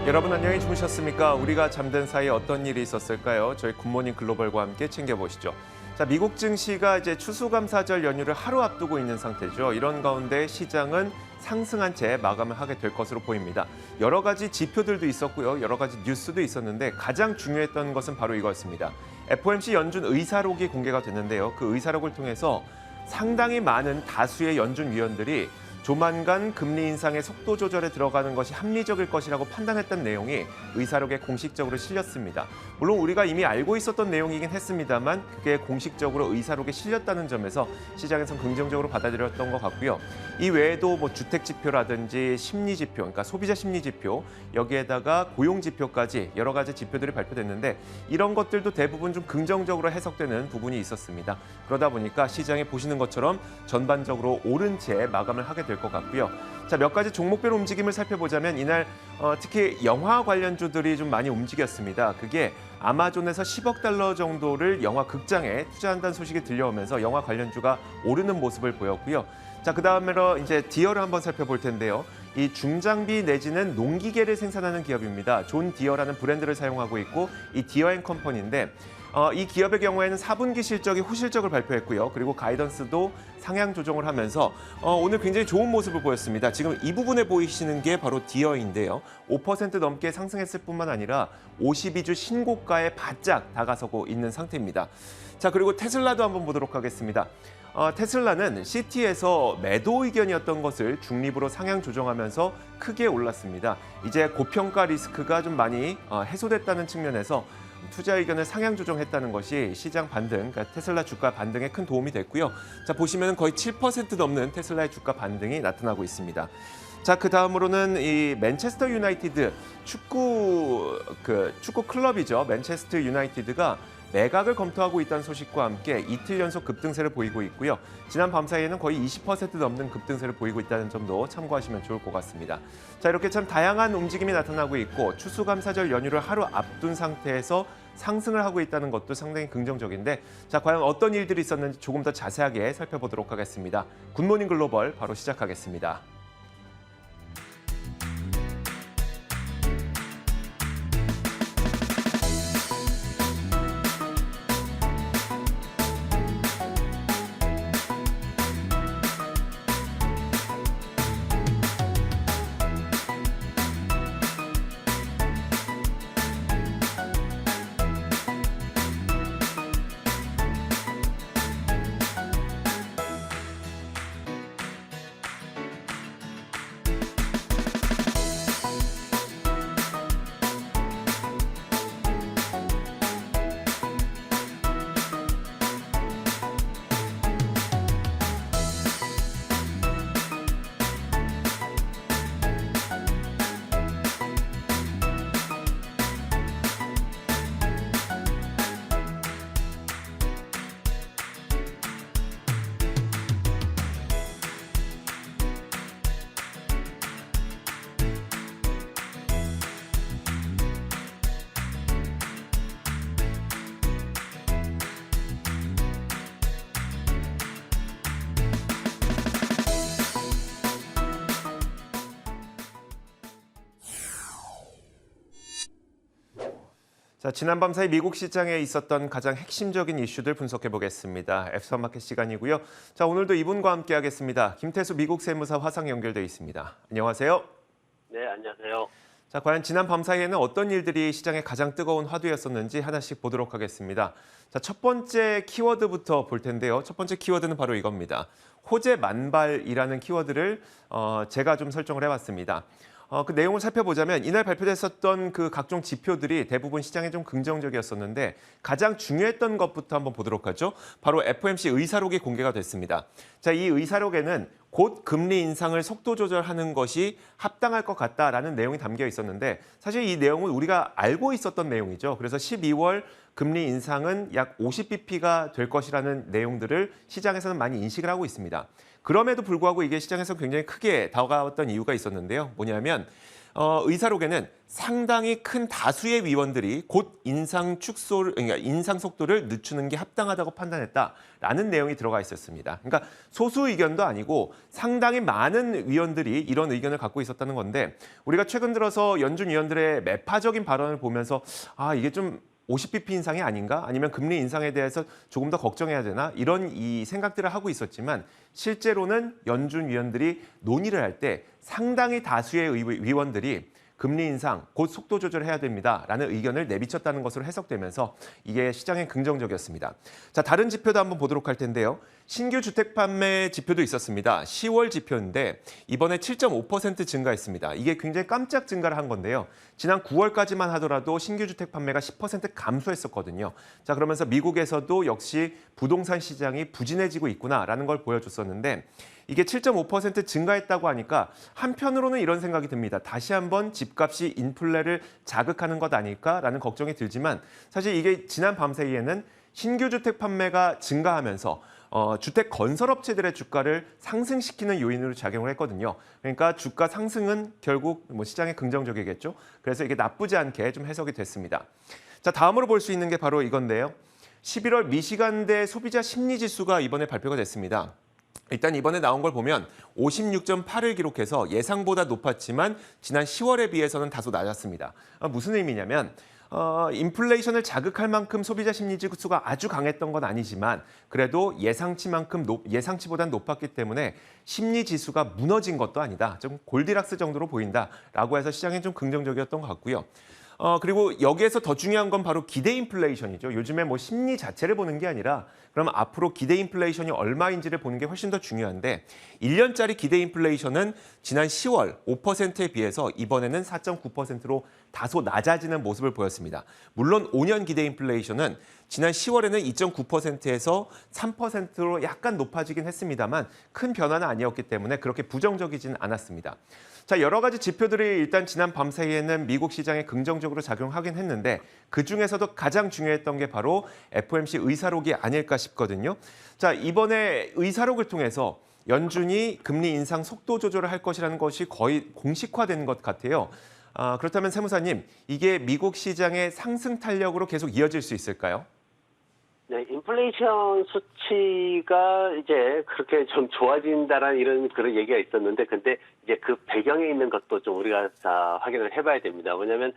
여러분 안녕히 주무셨습니까? 우리가 잠든 사이에 어떤 일이 있었을까요? 저희 굿모닝 글로벌과 함께 챙겨보시죠. 자, 미국 증시가 이제 추수감사절 연휴를 하루 앞두고 있는 상태죠. 이런 가운데 시장은 상승한 채 마감을 하게 될 것으로 보입니다. 여러 가지 지표들도 있었고요. 여러 가지 뉴스도 있었는데 가장 중요했던 것은 바로 이거였습니다. FOMC 연준 의사록이 공개가 됐는데요. 그 의사록을 통해서 상당히 많은 다수의 연준 위원들이 조만간 금리 인상의 속도 조절에 들어가는 것이 합리적일 것이라고 판단했던 내용이 의사록에 공식적으로 실렸습니다. 물론 우리가 이미 알고 있었던 내용이긴 했습니다만 그게 공식적으로 의사록에 실렸다는 점에서 시장에서는 긍정적으로 받아들였던 것 같고요. 이 외에도 뭐 주택 지표라든지 심리 지표, 그러니까 소비자 심리 지표, 여기에다가 고용 지표까지 여러 가지 지표들이 발표됐는데 이런 것들도 대부분 좀 긍정적으로 해석되는 부분이 있었습니다. 그러다 보니까 시장에 보시는 것처럼 전반적으로 오른 채 마감을 하게 될 것 같고요. 자, 몇 가지 종목별 움직임을 살펴보자면 이날 특히 영화 관련주들이 좀 많이 움직였습니다. 그게 아마존에서 10억 달러 정도를 영화 극장에 투자한다는 소식이 들려오면서 영화 관련주가 오르는 모습을 보였고요. 자, 그다음으로 이제 디어를 한번 살펴볼 텐데요. 이 중장비 내지는 농기계를 생산하는 기업입니다. 존 디어라는 브랜드를 사용하고 있고 이 디어앤컴퍼니인데 이 기업의 경우에는 4분기 실적이 후실적을 발표했고요. 그리고 가이던스도 상향 조정을 하면서 오늘 굉장히 좋은 모습을 보였습니다. 지금 이 부분에 보이시는 게 바로 디어인데요. 5% 넘게 상승했을 뿐만 아니라 52주 신고가에 바짝 다가서고 있는 상태입니다. 자, 그리고 테슬라도 한번 보도록 하겠습니다. 테슬라는 시티에서 매도 의견이었던 것을 중립으로 상향 조정하면서 크게 올랐습니다. 이제 고평가 리스크가 좀 많이 해소됐다는 측면에서 투자 의견을 상향 조정했다는 것이 시장 반등, 그러니까 테슬라 주가 반등에 큰 도움이 됐고요. 자, 보시면 거의 7% 넘는 테슬라의 주가 반등이 나타나고 있습니다. 자, 그 다음으로는 이 맨체스터 유나이티드 축구 클럽이죠. 맨체스터 유나이티드가 매각을 검토하고 있다는 소식과 함께 이틀 연속 급등세를 보이고 있고요. 지난 밤 사이에는 거의 20% 넘는 급등세를 보이고 있다는 점도 참고하시면 좋을 것 같습니다. 자, 이렇게 참 다양한 움직임이 나타나고 있고 추수감사절 연휴를 하루 앞둔 상태에서 상승을 하고 있다는 것도 상당히 긍정적인데 자, 과연 어떤 일들이 있었는지 조금 더 자세하게 살펴보도록 하겠습니다. 굿모닝 글로벌 바로 시작하겠습니다. 자, 지난밤 사이 미국 시장에 있었던 가장 핵심적인 이슈들 분석해 보겠습니다. F선마켓 시간이고요. 자, 오늘도 이분과 함께 하겠습니다. 김태수 미국 세무사 화상 연결돼 있습니다. 안녕하세요. 네, 안녕하세요. 자, 과연 지난 밤 사이에는 어떤 일들이 시장의 가장 뜨거운 화두였었는지 하나씩 보도록 하겠습니다. 자, 첫 번째 키워드부터 볼 텐데요. 첫 번째 키워드는 바로 이겁니다. 호재 만발이라는 키워드를 제가 좀 설정을 해봤습니다. 그 내용을 살펴보자면 이날 발표됐었던 그 각종 지표들이 대부분 시장에 좀 긍정적이었었는데 가장 중요했던 것부터 한번 보도록 하죠. 바로 FOMC 의사록이 공개가 됐습니다. 자, 이 의사록에는 곧 금리 인상을 속도 조절하는 것이 합당할 것 같다라는 내용이 담겨 있었는데 사실 이 내용은 우리가 알고 있었던 내용이죠. 그래서 12월 금리 인상은 약 50bp가 될 것이라는 내용들을 시장에서는 많이 인식을 하고 있습니다. 그럼에도 불구하고 이게 시장에서 굉장히 크게 다가왔던 이유가 있었는데요. 뭐냐면 의사록에는 상당히 큰 다수의 위원들이 곧 그러니까 인상 속도를 늦추는 게 합당하다고 판단했다라는 내용이 들어가 있었습니다. 그러니까 소수 의견도 아니고 상당히 많은 위원들이 이런 의견을 갖고 있었다는 건데 우리가 최근 들어서 연준 위원들의 매파적인 발언을 보면서 이게 좀 50bp 인상이 아닌가? 아니면 금리 인상에 대해서 조금 더 걱정해야 되나? 이런 이 생각들을 하고 있었지만 실제로는 연준 위원들이 논의를 할 때 상당히 다수의 위원들이 금리 인상, 곧 속도 조절해야 됩니다라는 의견을 내비쳤다는 것으로 해석되면서 이게 시장에 긍정적이었습니다. 자, 다른 지표도 한번 보도록 할 텐데요. 신규 주택 판매 지표도 있었습니다. 10월 지표인데 이번에 7.5% 증가했습니다. 이게 굉장히 깜짝 증가를 한 건데요. 지난 9월까지만 하더라도 신규 주택 판매가 10% 감소했었거든요. 자, 그러면서 미국에서도 역시 부동산 시장이 부진해지고 있구나라는 걸 보여줬었는데 이게 7.5% 증가했다고 하니까 한편으로는 이런 생각이 듭니다. 다시 한번 집값이 인플레를 자극하는 것 아닐까라는 걱정이 들지만 사실 이게 지난 밤 사이에는 신규 주택 판매가 증가하면서 주택 건설업체들의 주가를 상승시키는 요인으로 작용을 했거든요. 그러니까 주가 상승은 결국 시장에 긍정적이겠죠. 그래서 이게 나쁘지 않게 좀 해석이 됐습니다. 자, 다음으로 볼 수 있는 게 바로 이건데요. 11월 미시간대 소비자 심리지수가 이번에 발표가 됐습니다. 일단 이번에 나온 걸 보면 56.8을 기록해서 예상보다 높았지만 지난 10월에 비해서는 다소 낮았습니다. 무슨 의미냐면 인플레이션을 자극할 만큼 소비자 심리 지수가 아주 강했던 건 아니지만 그래도 예상치보다는 높았기 때문에 심리 지수가 무너진 것도 아니다. 좀 골디락스 정도로 보인다라고 해서 시장에 좀 긍정적이었던 것 같고요. 그리고 여기에서 더 중요한 건 바로 기대 인플레이션이죠. 요즘에 심리 자체를 보는 게 아니라 그럼 앞으로 기대 인플레이션이 얼마인지를 보는 게 훨씬 더 중요한데 1년짜리 기대 인플레이션은 지난 10월 5%에 비해서 이번에는 4.9%로 다소 낮아지는 모습을 보였습니다. 물론 5년 기대 인플레이션은 지난 10월에는 2.9%에서 3%로 약간 높아지긴 했습니다만 큰 변화는 아니었기 때문에 그렇게 부정적이진 않았습니다. 자, 여러 가지 지표들이 일단 지난 밤 사이에는 미국 시장에 긍정적으로 작용하긴 했는데 그중에서도 가장 중요했던 게 바로 FOMC 의사록이 아닐까 싶거든요. 자, 이번에 의사록을 통해서 연준이 금리 인상 속도 조절을 할 것이라는 것이 거의 공식화된 것 같아요. 그렇다면 세무사님, 이게 미국 시장의 상승 탄력으로 계속 이어질 수 있을까요? 네, 인플레이션 수치가 이제 그렇게 좀 좋아진다라는 이런 그런 얘기가 있었는데, 근데 이제 그 배경에 있는 것도 좀 우리가 확인을 해봐야 됩니다. 왜냐하면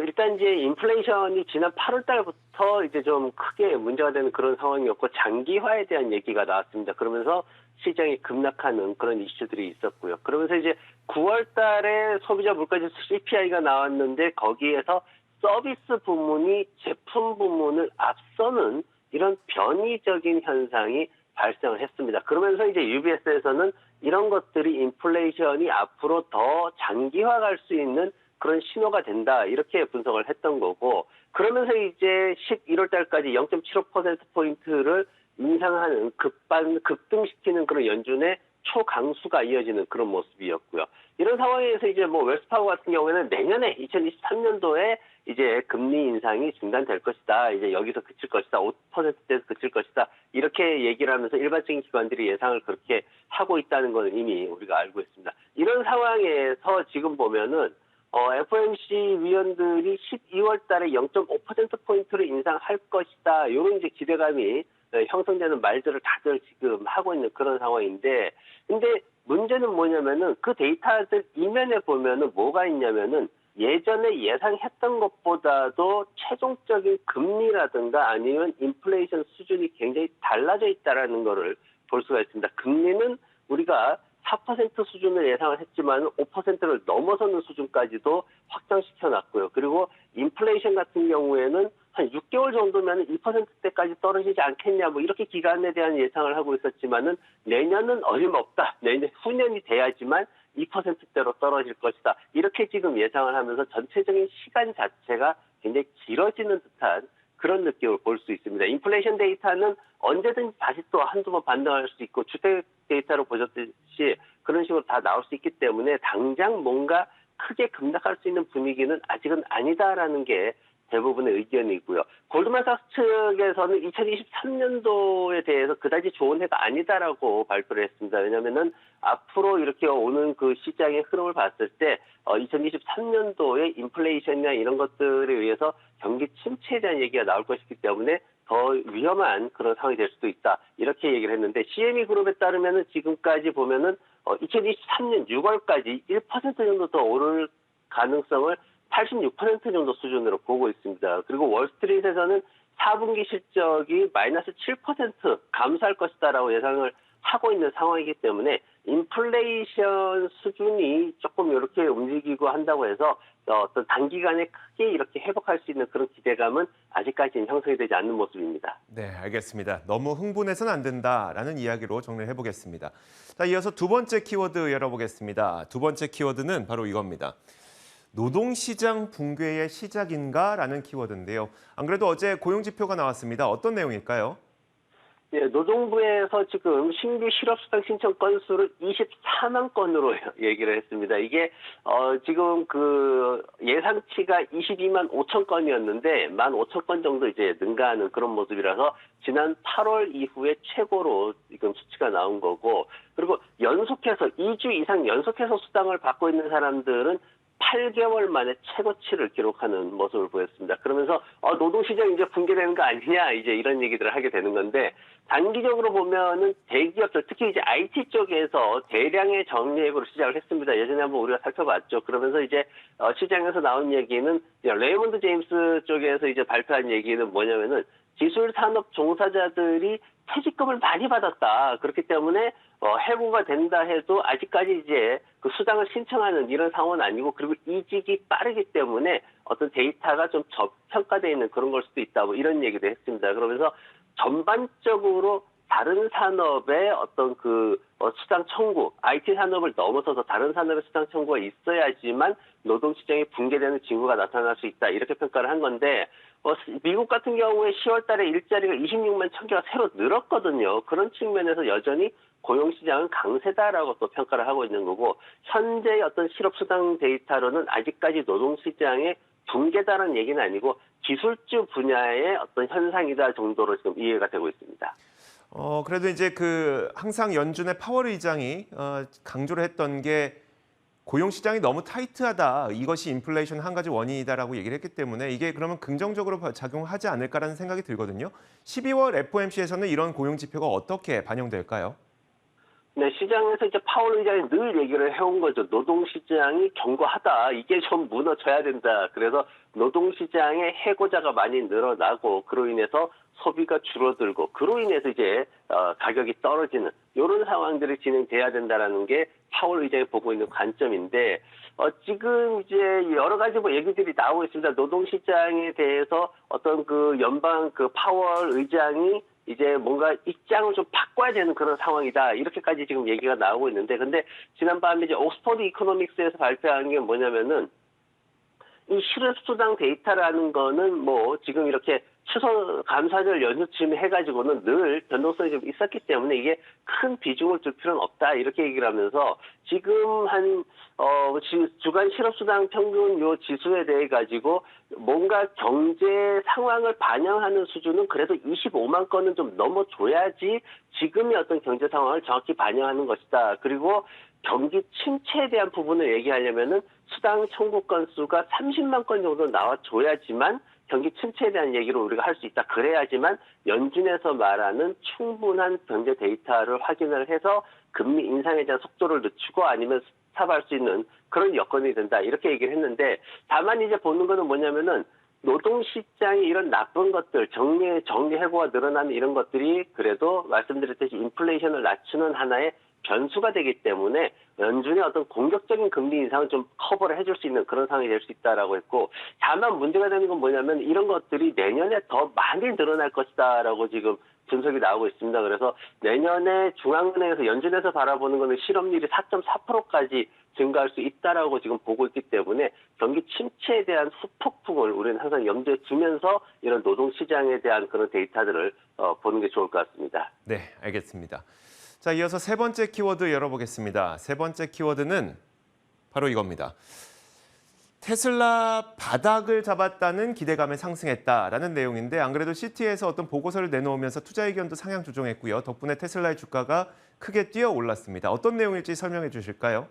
일단 이제 인플레이션이 지난 8월 달부터 이제 좀 크게 문제가 되는 그런 상황이었고 장기화에 대한 얘기가 나왔습니다. 그러면서 시장이 급락하는 그런 이슈들이 있었고요. 그러면서 이제 9월 달에 소비자 물가지수 CPI가 나왔는데 거기에서 서비스 부문이 제품 부문을 앞서는 이런 변이적인 현상이 발생을 했습니다. 그러면서 이제 UBS에서는 이런 것들이 인플레이션이 앞으로 더 장기화 갈 수 있는 그런 신호가 된다 이렇게 분석을 했던 거고 그러면서 이제 11월 달까지 0.75%포인트를 인상하는 급등시키는 그런 연준의 초강수가 이어지는 그런 모습이었고요. 이런 상황에서 이제 웰스파고 같은 경우에는 내년에 2023년도에 이제 금리 인상이 중단될 것이다. 이제 여기서 그칠 것이다. 5%대에서 그칠 것이다. 이렇게 얘기를 하면서 일반적인 기관들이 예상을 그렇게 하고 있다는 건 이미 우리가 알고 있습니다. 이런 상황에서 지금 보면은 FOMC 위원들이 12월 달에 0.5%포인트를 인상할 것이다. 이런 이제 기대감이 형성되는 말들을 다들 지금 하고 있는 그런 상황인데, 근데 문제는 뭐냐면은 그 데이터들 이면에 보면은 뭐가 있냐면은 예전에 예상했던 것보다도 최종적인 금리라든가 아니면 인플레이션 수준이 굉장히 달라져 있다라는 거를 볼 수가 있습니다. 금리는 우리가 4% 수준을 예상을 했지만 5%를 넘어서는 수준까지도 확정시켜놨고요. 그리고 인플레이션 같은 경우에는 한 6개월 정도면 2%대까지 떨어지지 않겠냐, 이렇게 기간에 대한 예상을 하고 있었지만은 내년은 어림없다. 후년이 돼야지만 2%대로 떨어질 것이다. 이렇게 지금 예상을 하면서 전체적인 시간 자체가 굉장히 길어지는 듯한 그런 느낌을 볼 수 있습니다. 인플레이션 데이터는 언제든지 다시 또 한두 번 반등할 수 있고 주택 데이터로 보셨듯이 그런 식으로 다 나올 수 있기 때문에 당장 뭔가 크게 급락할 수 있는 분위기는 아직은 아니다라는 게 대부분의 의견이고요. 골드만삭스 측에서는 2023년도에 대해서 그다지 좋은 해가 아니다라고 발표를 했습니다. 왜냐하면은 앞으로 이렇게 오는 그 시장의 흐름을 봤을 때 2023년도에 인플레이션이나 이런 것들에 의해서 경기 침체에 대한 얘기가 나올 것이기 때문에 더 위험한 그런 상황이 될 수도 있다. 이렇게 얘기를 했는데 CME 그룹에 따르면은 지금까지 보면은 2023년 6월까지 1% 정도 더 오를 가능성을 86% 정도 수준으로 보고 있습니다. 그리고 월스트리트에서는 4분기 실적이 마이너스 7% 감소할 것이다라고 예상을 하고 있는 상황이기 때문에 인플레이션 수준이 조금 이렇게 움직이고 한다고 해서 어떤 단기간에 크게 이렇게 회복할 수 있는 그런 기대감은 아직까지는 형성이 되지 않는 모습입니다. 네, 알겠습니다. 너무 흥분해서는 안 된다라는 이야기로 정리를 해보겠습니다. 자, 이어서 두 번째 키워드 열어보겠습니다. 두 번째 키워드는 바로 이겁니다. 노동시장 붕괴의 시작인가라는 키워드인데요. 안 그래도 어제 고용지표가 나왔습니다. 어떤 내용일까요? 예, 노동부에서 지금 신규 실업수당 신청 건수를 24만 건으로 얘기를 했습니다. 이게 지금 그 예상치가 22만 5천 건이었는데 15,000건 정도 이제 능가하는 그런 모습이라서 지난 8월 이후에 최고로 지금 수치가 나온 거고, 그리고 연속해서 2주 이상 연속해서 수당을 받고 있는 사람들은 8개월 만에 최고치를 기록하는 모습을 보였습니다. 그러면서 노동시장 이제 붕괴되는 거 아니냐 이제 이런 얘기들을 하게 되는 건데, 단기적으로 보면은 대기업들 특히 이제 IT 쪽에서 대량의 정리해고를 시작을 했습니다. 예전에 한번 우리가 살펴봤죠. 그러면서 이제 시장에서 나온 얘기는 레이먼드 제임스 쪽에서 이제 발표한 얘기는 뭐냐면은 기술 산업 종사자들이 퇴직금을 많이 받았다. 그렇기 때문에 해고가 된다 해도 아직까지 이제 그 수당을 신청하는 이런 상황은 아니고, 그리고 이직이 빠르기 때문에 어떤 데이터가 좀 저평가되어 있는 그런 걸 수도 있다. 뭐 이런 얘기도 했습니다. 그러면서 전반적으로 다른 산업의 어떤 그 수당 청구, IT 산업을 넘어서서 다른 산업의 수당 청구가 있어야지만 노동시장이 붕괴되는 징후가 나타날 수 있다. 이렇게 평가를 한 건데, 미국 같은 경우에 10월 달에 일자리가 26만 1,000개가 새로 늘었거든요. 그런 측면에서 여전히 고용시장은 강세다라고 또 평가를 하고 있는 거고, 현재의 어떤 실업수당 데이터로는 아직까지 노동시장의 붕괴다라는 얘기는 아니고 기술주 분야의 어떤 현상이다 정도로 지금 이해가 되고 있습니다. 그래도 이제 항상 연준의 파월 의장이 강조를 했던 게 고용시장이 너무 타이트하다. 이것이 인플레이션 한 가지 원인이다라고 얘기를 했기 때문에 이게 그러면 긍정적으로 작용하지 않을까라는 생각이 들거든요. 12월 FOMC에서는 이런 고용 지표가 어떻게 반영될까요? 네, 시장에서 이제 파월 의장이 늘 얘기를 해온 거죠. 노동시장이 견고하다. 이게 좀 무너져야 된다. 그래서 노동시장의 해고자가 많이 늘어나고, 그로 인해서 소비가 줄어들고, 그로 인해서 이제 가격이 떨어지는 이런 상황들이 진행돼야 된다라는 게 파월 의장이 보고 있는 관점인데, 지금 이제 여러 가지 얘기들이 나오고 있습니다. 노동시장에 대해서 어떤 그 연방 그 파월 의장이 이제 뭔가 입장을 좀 바꿔야 되는 그런 상황이다. 이렇게까지 지금 얘기가 나오고 있는데, 근데 지난밤에 이제 옥스퍼드 이코노믹스에서 발표한 게 뭐냐면은, 이 실업수당 데이터라는 거는 뭐 지금 이렇게 추석 감사절 연휴쯤 해가지고는 늘 변동성이 좀 있었기 때문에 이게 큰 비중을 둘 필요는 없다. 이렇게 얘기를 하면서 지금 주간 실업수당 평균 요 지수에 대해 가지고 뭔가 경제 상황을 반영하는 수준은 그래도 25만 건은 좀 넘어줘야지 지금의 어떤 경제 상황을 정확히 반영하는 것이다. 그리고 경기 침체에 대한 부분을 얘기하려면은 수당 청구 건수가 30만 건 정도 나와줘야지만 경기 침체에 대한 얘기를 우리가 할 수 있다. 그래야지만 연준에서 말하는 충분한 경제 데이터를 확인을 해서 금리 인상에 대한 속도를 늦추고 아니면 스탑할 수 있는 그런 여건이 된다. 이렇게 얘기를 했는데, 다만 이제 보는 거는 뭐냐면은 노동시장이 이런 나쁜 것들, 정리 해고가 늘어나는 이런 것들이 그래도 말씀드렸듯이 인플레이션을 낮추는 하나의 변수가 되기 때문에 연준의 어떤 공격적인 금리 인상을 좀 커버를 해줄 수 있는 그런 상황이 될 수 있다라고 했고, 다만 문제가 되는 건 뭐냐면 이런 것들이 내년에 더 많이 늘어날 것이다라고 지금 분석이 나오고 있습니다. 그래서 내년에 중앙은행에서 연준에서 바라보는 거는 실업률이 4.4%까지 증가할 수 있다라고 지금 보고 있기 때문에 경기 침체에 대한 후폭풍을 우리는 항상 염두에 두면서 이런 노동시장에 대한 그런 데이터들을 보는 게 좋을 것 같습니다. 네, 알겠습니다. 자, 이어서 세 번째 키워드 열어보겠습니다. 세 번째 키워드는 바로 이겁니다. 테슬라 바닥을 잡았다는 기대감에 상승했다라는 내용인데 안 그래도 시티에서 어떤 보고서를 내놓으면서 투자 의견도 상향 조정했고요. 덕분에 테슬라의 주가가 크게 뛰어 올랐습니다. 어떤 내용일지 설명해 주실까요?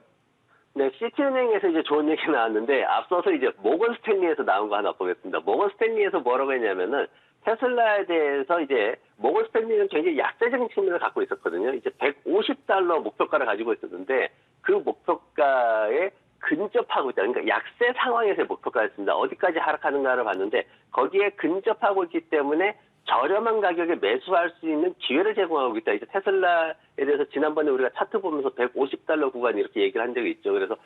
네, 시티은행에서 이제 좋은 얘기 나왔는데 앞서서 이제 모건 스탠리에서 나온 거 하나 보겠습니다. 모건 스탠리에서 뭐라고 했냐면은 테슬라에 대해서 이제 모건 스탠리는 굉장히 약세적인 측면을 갖고 있었거든요. 이제 150달러 목표가를 가지고 있었는데 그 목표가에 근접하고 있다. 그러니까 약세 상황에서의 목표가였습니다. 어디까지 하락하는가를 봤는데 거기에 근접하고 있기 때문에 저렴한 가격에 매수할 수 있는 기회를 제공하고 있다. 이제 테슬라에 대해서 지난번에 우리가 차트 보면서 150달러 구간 이렇게 얘기를 한 적이 있죠. 그래서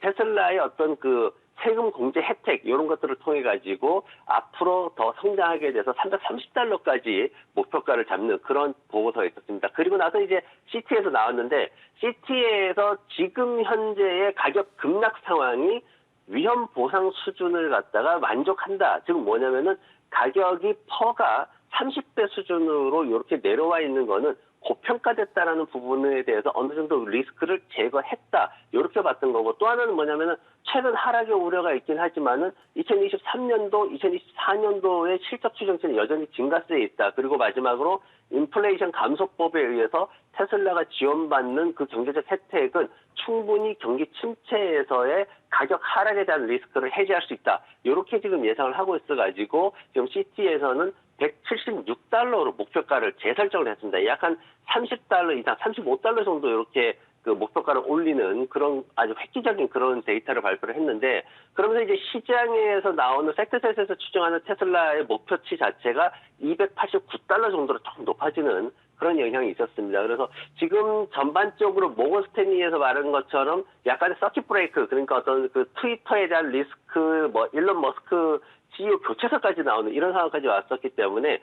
테슬라의 어떤 그 세금 공제 혜택 이런 것들을 통해 가지고 앞으로 더 성장하게 돼서 330달러까지 목표가를 잡는 그런 보고서가 있었습니다. 그리고 나서 이제 시티에서 나왔는데 시티에서 지금 현재의 가격 급락 상황이 위험 보상 수준을 갖다가 만족한다. 지금 뭐냐면은 가격이 퍼가 30배 수준으로 이렇게 내려와 있는 거는 고평가됐다라는 부분에 대해서 어느 정도 리스크를 제거했다. 이렇게 봤던 거고 또 하나는 뭐냐면은 최근 하락의 우려가 있긴 하지만은 2023년도, 2024년도의 실적 추정치는 여전히 증가세에 있다. 그리고 마지막으로 인플레이션 감소법에 의해서 테슬라가 지원받는 그 경제적 혜택은 충분히 경기 침체에서의 가격 하락에 대한 리스크를 해지할 수 있다. 이렇게 지금 예상을 하고 있어가지고 지금 시티에서는 176달러로 목표가를 재설정을 했습니다. 약 한 30달러 이상, 35달러 정도 이렇게 그 목표가를 올리는 그런 아주 획기적인 그런 데이터를 발표를 했는데 그러면서 이제 시장에서 나오는 팩트셋에서 추정하는 테슬라의 목표치 자체가 289달러 정도로 조금 높아지는 그런 영향이 있었습니다. 그래서 지금 전반적으로 모건 스탠리에서 말한 것처럼 약간의 서킷 브레이크 그러니까 어떤 그 트위터에 대한 리스크 뭐 일론 머스크 CEO 교체설까지 나오는 이런 상황까지 왔었기 때문에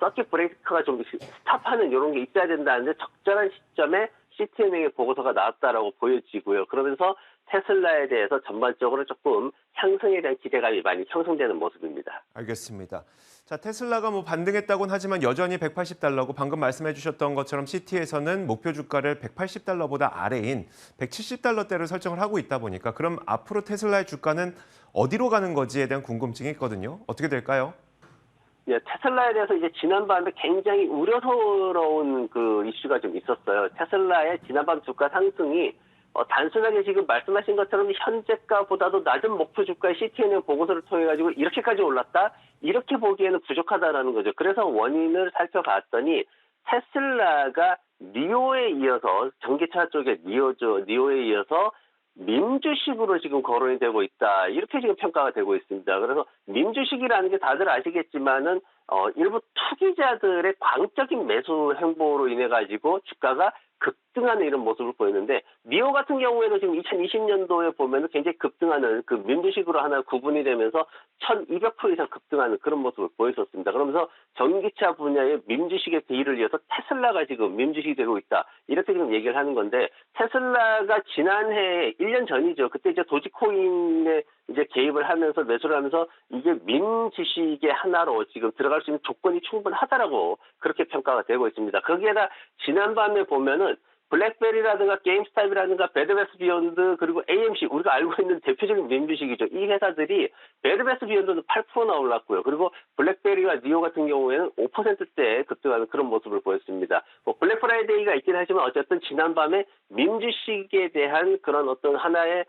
서킷 브레이크가 좀 스탑하는 이런 게 있어야 된다는데 적절한 시점에 시티은행의 보고서가 나왔다라고 보여지고요. 그러면서 테슬라에 대해서 전반적으로 조금 상승에 대한 기대감이 많이 형성되는 모습입니다. 알겠습니다. 자, 테슬라가 뭐 반등했다고는 하지만 여전히 180달러고 방금 말씀해 주셨던 것처럼 시티에서는 목표 주가를 180달러보다 아래인 170달러대를 설정을 하고 있다 보니까 그럼 앞으로 테슬라의 주가는 어디로 가는 거지에 대한 궁금증이 있거든요. 어떻게 될까요? 예, 테슬라에 대해서 이제 지난밤에 굉장히 우려스러운 그 이슈가 좀 있었어요. 테슬라의 지난밤 주가 상승이 단순하게 지금 말씀하신 것처럼 현재가보다도 낮은 목표 주가의 시티은행 보고서를 통해 가지고 이렇게까지 올랐다? 이렇게 보기에는 부족하다라는 거죠. 그래서 원인을 살펴봤더니 테슬라가 니오에 이어서 전기차 쪽의 니오에 이어서 민주식으로 지금 거론이 되고 있다. 이렇게 지금 평가가 되고 있습니다. 그래서 민주식이라는 게 다들 아시겠지만은 일부 투기자들의 광적인 매수 행보로 인해 가지고 주가가 급등하는 이런 모습을 보이는데 니오 같은 경우에는 지금 2020년도에 보면은 굉장히 급등하는 그 민주식으로 하나 구분이 되면서 1200% 이상 급등하는 그런 모습을 보였었습니다. 그러면서 전기차 분야의 민주식의 대의를 이어서 테슬라가 지금 민주식이 되고 있다. 이렇게 지금 얘기를 하는 건데 테슬라가 지난해 1년 전이죠. 그때 이제 도지코인에 이제 개입을 하면서 매수를 하면서 이게 민주식의 하나로 지금 들어갈 수 있는 조건이 충분하다라고 그렇게 평가가 되고 있습니다. 거기에다 지난밤에 보면은 블랙베리라든가 게임스탑이라든가 베드베스 비욘드 그리고 AMC 우리가 알고 있는 대표적인 민주식이죠. 이 회사들이 베드베스 비욘드는 8%나 올랐고요. 그리고 블랙베리와 니오 같은 경우에는 5%대 급등하는 그런 모습을 보였습니다. 뭐 블랙 프라이데이가 있긴 하지만 어쨌든 지난밤에 민주식에 대한 그런 어떤 하나의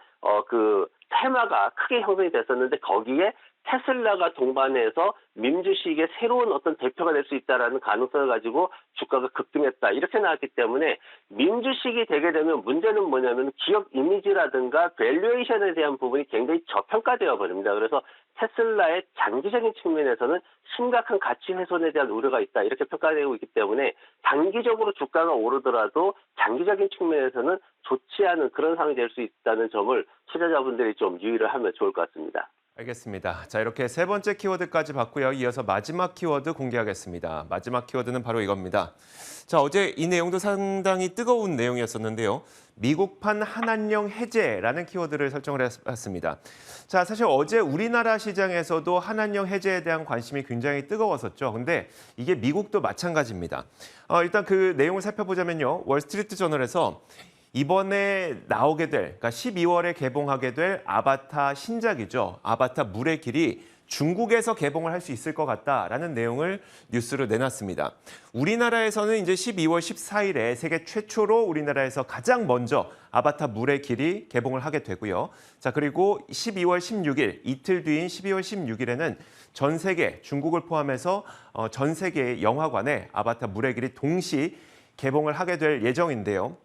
그 테마가 크게 형성이 됐었는데 거기에 테슬라가 동반해서 민주식의 새로운 어떤 대표가 될 수 있다라는 가능성을 가지고 주가가 급등했다. 이렇게 나왔기 때문에 민주식이 되게 되면 문제는 뭐냐면 기업 이미지라든가 밸류에이션에 대한 부분이 굉장히 저평가되어 버립니다. 그래서 테슬라의 장기적인 측면에서는 심각한 가치 훼손에 대한 우려가 있다. 이렇게 평가되고 있기 때문에 단기적으로 주가가 오르더라도 장기적인 측면에서는 좋지 않은 그런 상황이 될 수 있다는 점을 투자자분들이 좀 유의를 하면 좋을 것 같습니다. 알겠습니다. 자, 이렇게 세 번째 키워드까지 봤고요. 이어서 마지막 키워드 공개하겠습니다. 마지막 키워드는 바로 이겁니다. 자, 어제 이 내용도 상당히 뜨거운 내용이었었는데요. 미국판 한안령 해제라는 키워드를 설정을 했습니다. 자, 사실 어제 우리나라 시장에서도 한안령 해제에 대한 관심이 굉장히 뜨거웠었죠. 근데 이게 미국도 마찬가지입니다. 일단 그 내용을 살펴보자면요. 월스트리트 저널에서 이번에 나오게 될, 그러니까 12월에 개봉하게 될 아바타 신작이죠. 아바타 물의 길이 중국에서 개봉을 할 수 있을 것 같다라는 내용을 뉴스로 내놨습니다. 우리나라에서는 이제 12월 14일에 세계 최초로 우리나라에서 가장 먼저 아바타 물의 길이 개봉을 하게 되고요. 자, 그리고 12월 16일, 이틀 뒤인 12월 16일에는 전 세계, 중국을 포함해서 전 세계의 영화관에 아바타 물의 길이 동시 개봉을 하게 될 예정인데요.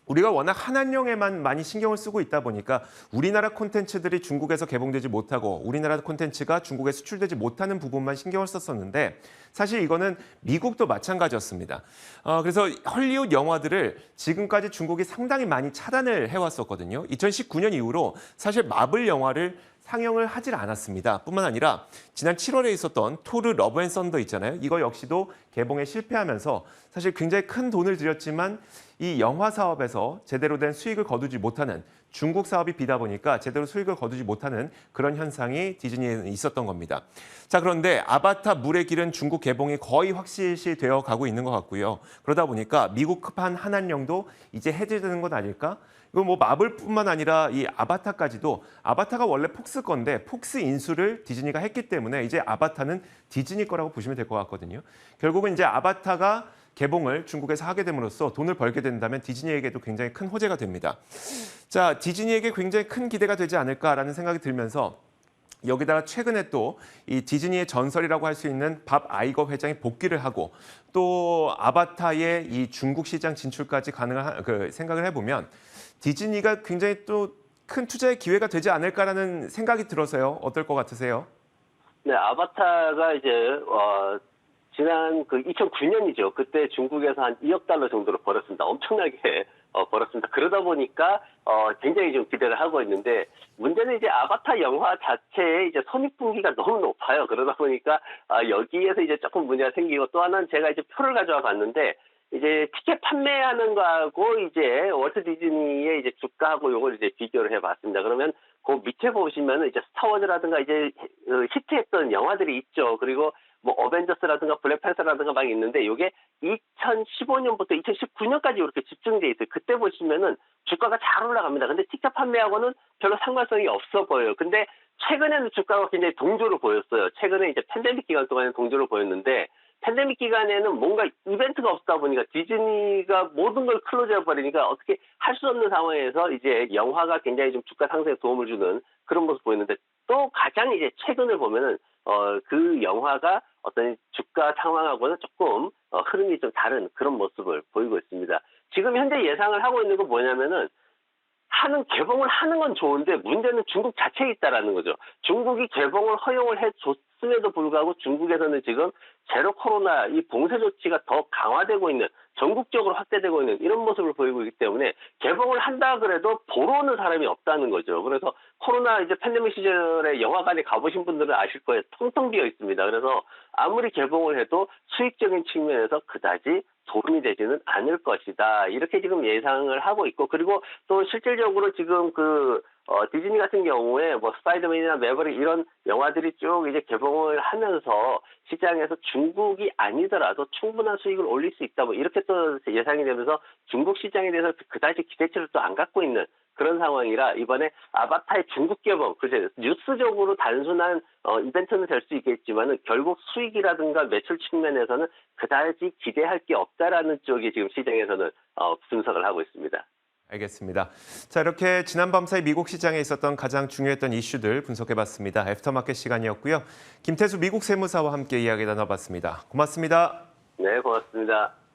우리가 워낙 한한령에만 많이 신경을 쓰고 있다 보니까 우리나라 콘텐츠들이 중국에서 개봉되지 못하고 우리나라 콘텐츠가 중국에 수출되지 못하는 부분만 신경을 썼었는데 사실 이거는 미국도 마찬가지였습니다. 그래서 헐리우드 영화들을 지금까지 중국이 상당히 많이 차단을 해왔었거든요. 2019년 이후로 사실 마블 영화를 상영을 하질 않았습니다. 뿐만 아니라 지난 7월에 있었던 토르 러브 앤 썬더 있잖아요. 이거 역시도 개봉에 실패하면서 사실 굉장히 큰 돈을 들였지만 이 영화 사업에서 제대로 된 수익을 거두지 못하는 중국 사업이 비다 보니까 제대로 수익을 거두지 못하는 그런 현상이 디즈니에 있었던 겁니다. 자, 그런데 아바타 물의 길은 중국 개봉이 거의 확실시되어 가고 있는 것 같고요. 그러다 보니까 미국판 한한령도 이제 해제되는 것 아닐까? 이거 뭐 마블뿐만 아니라 이 아바타까지도 아바타가 원래 폭스 건데 폭스 인수를 디즈니가 했기 때문에 이제 아바타는 디즈니 거라고 보시면 될 것 같거든요. 결국은 이제 아바타가 개봉을 중국에서 하게 됨으로써 돈을 벌게 된다면 디즈니에게도 굉장히 큰 호재가 됩니다. 자, 디즈니에게 굉장히 큰 기대가 되지 않을까라는 생각이 들면서 여기다가 최근에 또 이 디즈니의 전설이라고 할 수 있는 밥 아이거 회장이 복귀를 하고 또 아바타의 이 중국 시장 진출까지 가능한 생각을 해보면 디즈니가 굉장히 또 큰 투자의 기회가 되지 않을까라는 생각이 들어서요. 어떨 것 같으세요? 네, 아바타가 이제 지난 2009년이죠. 그때 중국에서 한 2억 달러 정도로 벌었습니다. 엄청나게 벌었습니다. 그러다 보니까 굉장히 좀 기대를 하고 있는데 문제는 이제 아바타 영화 자체의 이제 손익분기가 너무 높아요. 그러다 보니까 여기에서 이제 조금 문제가 생기고 또 하나는 제가 이제 표를 가져와 봤는데 이제 티켓 판매하는 거하고 이제 월트 디즈니의 이제 주가하고 요걸 이제 비교를 해봤습니다. 그러면 그 밑에 보시면은 이제 스타워즈라든가 이제 히트했던 영화들이 있죠. 그리고 뭐 어벤져스라든가 블랙팬서라든가 막 있는데 이게 2015년부터 2019년까지 이렇게 집중돼 있어요. 그때 보시면은 주가가 잘 올라갑니다. 근데 티켓 판매하고는 별로 상관성이 없어 보여요. 근데 최근에는 주가가 굉장히 동조를 보였어요. 최근에 이제 팬데믹 기간 동안에 동조를 보였는데 팬데믹 기간에는 뭔가 이벤트가 없다 보니까 디즈니가 모든 걸 클로즈해 버리니까 어떻게 할 수 없는 상황에서 이제 영화가 굉장히 좀 주가 상승에 도움을 주는 그런 모습 보이는데 또 가장 이제 최근을 보면은 그 영화가 어떤 주가 상황하고는 조금 흐름이 좀 다른 그런 모습을 보이고 있습니다. 지금 현재 예상을 하고 있는 건 뭐냐면은 개봉을 하는 건 좋은데 문제는 중국 자체에 있다라는 거죠. 중국이 개봉을 허용을 해줬음에도 불구하고 중국에서는 지금 제로 코로나 이 봉쇄 조치가 더 강화되고 있는 전국적으로 확대되고 있는 이런 모습을 보이고 있기 때문에 개봉을 한다 그래도 보러 오는 사람이 없다는 거죠. 그래서 코로나 이제 팬데믹 시절에 영화관에 가보신 분들은 아실 거예요. 텅텅 비어 있습니다. 그래서 아무리 개봉을 해도 수익적인 측면에서 그다지 도움이 되지는 않을 것이다. 이렇게 지금 예상을 하고 있고 그리고 또 실질적으로 지금 디즈니 같은 경우에 뭐 스파이더맨이나 매버릭 이런 영화들이 쭉 이제 개봉을 하면서 시장에서 중국이 아니더라도 충분한 수익을 올릴 수 있다. 뭐 이렇게 또 예상이 되면서 중국 시장에 대해서 그다지 기대치를 또 안 갖고 있는 그런 상황이라 이번에 아바타의 중국 개봉, 글쎄 뉴스적으로 단순한 이벤트는 될 수 있겠지만은 결국 수익이라든가 매출 측면에서는 그다지 기대할 게 없다라는 쪽이 지금 시장에서는 분석을 하고 있습니다. 알겠습니다. 자, 이렇게 지난 밤 사이 미국 시장에 있었던 가장 중요했던 이슈들 분석해봤습니다. 애프터마켓 시간이었고요. 김태수 미국 세무사와 함께 이야기 나눠봤습니다. 고맙습니다. 네, 고맙습니다.